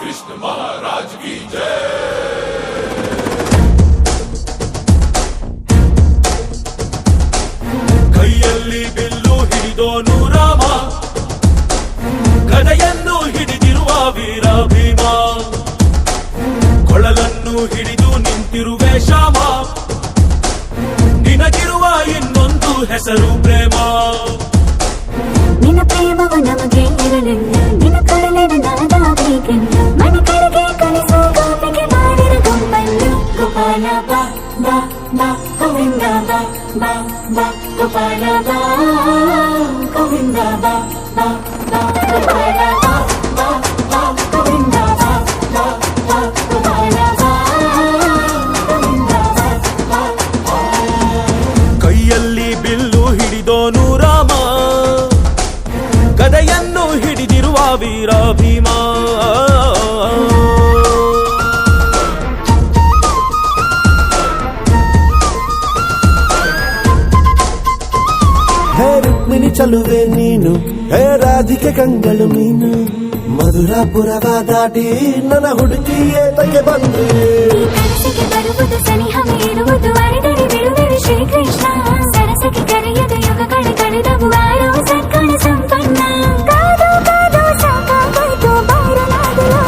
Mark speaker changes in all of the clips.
Speaker 1: कृष्ण महाराज की जय। ಕೈಯಲ್ಲಿ ಬಿಲ್ಲು ಹಿಡಿದೋನು ರಾಮ, ಗದೆಯನ್ನು ಹಿಡಿದಿರುವ ವೀರ ಭೀಮ, ಕೊಳಲನ್ನು ಹಿಡಿದು ನಿಂತಿರುವೆ ಶ್ಯಾಮ, ನಿನಗಿರುವ ಇನ್ನೊಂದು ಹೆಸರು ಪ್ರೇಮ.
Speaker 2: ನಿನ್ನ ಪ್ರೇಮವು ನಮಗೆ ಇರಲಿಲ್ಲ, ನಿನ್ನ ಕಡಲಿನ ನಾದಾಗಲಿಲ್ಲ, ಮನೆ ಕಡೆಗೆ ಕಳಿಸೋ ಗೋಪಿಗೆ ಮಾಡಿರ ಗೊಂಬಲ್ಲು. ಗೋಪಾಲ ಬಾ ಬಾ ಬಾ ಗೋವಿಂದ ಬಾ ಬಾ ಬಾ ಗೋಪಾಲ ಬಾ ಗೋವಿಂದ ಬಾ ಬಾ ಬಾ ಗೋಪಾಲ ಬಾ ಬಾ ಬಾ ಗೋವಿಂದ ಬಾ ಬಾ ಬಾ ಗೋಪಾಲ ಬಾ ಗೋವಿಂದ ಬಾ ಬಾ.
Speaker 1: ಕೈಯಲ್ಲಿ ಬಿಲ್ಲು ಹಿಡಿದೋನು ರಾಮ, ಗದೆಯನ್ನು ಹಿಡಿದಿರುವ ವೀರ ಭೀಮ.
Speaker 3: ಹೇ ರುಕ್ಮಿಣಿ ಚಲುವೆ ನೀನು, ಹೇ ರಾಧಿಕೆ ಕಂಗಳು ಮೀನು, ಮಧುರಾಪುರವ ದಾಟಿ ನನ್ನ ಹುಡುಕಿ ಏತಕ್ಕೆ ಬಂದ್ರಿ.
Speaker 2: ಕನಸಿಗೆ ಬರುವುದು ಸನಿಹವೇ ಇರುವುದು, ಅರಿದರೆ ಬಿಡುವೆನು ಶ್ರೀಕೃಷ್ಣ. ಸರಸಕ್ಕೆ ಕರೆಯದ ಯುಗಗಳು ಕಳೆದವು, ಆರೋ ಸತ್ಕಣ ಸಂಪನ್ನ. ಕಾದು ಕಾದು ಸಾಕಾಗೋಯ್ತು ಬೈರನಾದಲು.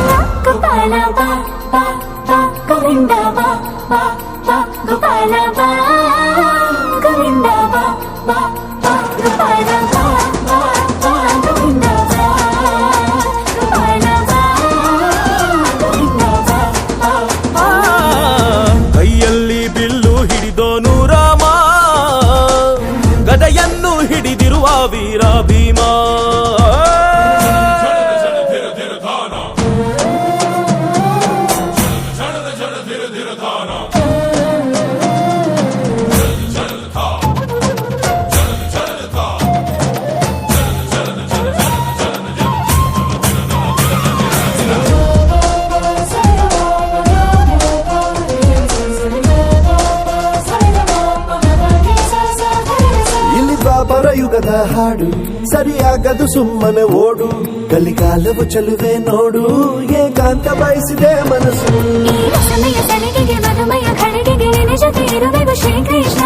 Speaker 2: ಗೋಪಾಲ ಬಾ ಬಾ ಬಾ ಗೋವಿಂದ ಬಾ ಬಾ ಬಾ ಗೋಪಾಲ ಬಾ ಗೋವಿಂದ ಬಾ ಬಾ ಬಾ ಗೋಪಾಲ ಬಾ ಬಾ ಬಾ ಗೋವಿಂದ ಬಾ ಗೋಪಾಲ ಬಾ ಗೋವಿಂದ ಬಾ ಬಾ ಬಾ.
Speaker 1: ಕೈಯಲ್ಲಿ ಬಿಲ್ಲು ಹಿಡಿದೋನು ರಾಮ, ಗದೆಯನ್ನು ಹಿಡಿದಿರುವ ವೀರ ಭೀಮ.
Speaker 3: ಇಲ್ಲಿ ದ್ವಾಪರ ಯುಗದ ಹಾಡು, ಸರಿಯಾಗದು ಸುಮ್ಮನೆ ಓಡು. ಕಲಿಕಾಲವು ಚಲುವೆ ನೋಡು, ಏಕಾಂತ ಬಯಸಿದೆ ಮನಸ್ಸು.
Speaker 2: ಈ ರಸಮಯ ತಲೆಗೆ ಮಧುಮಯ ಖಳಿಗೆಗೆ ನಿನ್ನ ಜೊತೆ ಇರುವೆವು ಶ್ರೀಕೃಷ್ಣ.